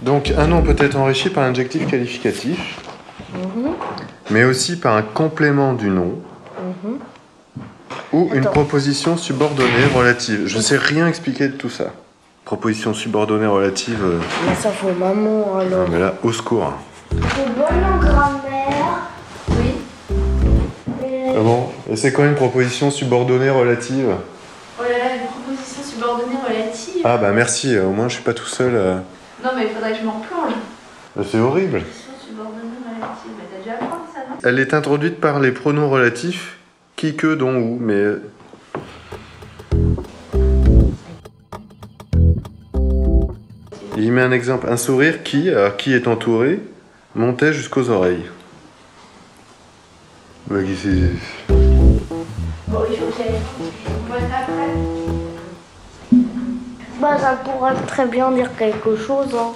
Donc un nom peut être enrichi par l'adjectif qualificatif, mais aussi par un complément du nom, ou une proposition subordonnée relative. Je ne sais rien expliquer de tout ça. Proposition subordonnée relative... Mais ça faut maman alors. Non, mais là, au secours. C'est bon en grammaire. Oui. Ah bon? Et c'est quoi une proposition subordonnée relative? Oh là là, une proposition subordonnée relative. Ah bah merci, au moins je suis pas tout seul. Non mais il faudrait que je m'en plonge. C'est horrible. Proposition subordonnée relative, mais t'as dû apprendre ça, non? Elle est introduite par les pronoms relatifs qui, que, dont, où, mais... Il met un exemple, un sourire qui, alors qui est entouré, montait jusqu'aux oreilles. Bah, qui c'est... Bon, il faut que j'aille. On voit ça après. Bah ça pourrait très bien dire quelque chose. Hein.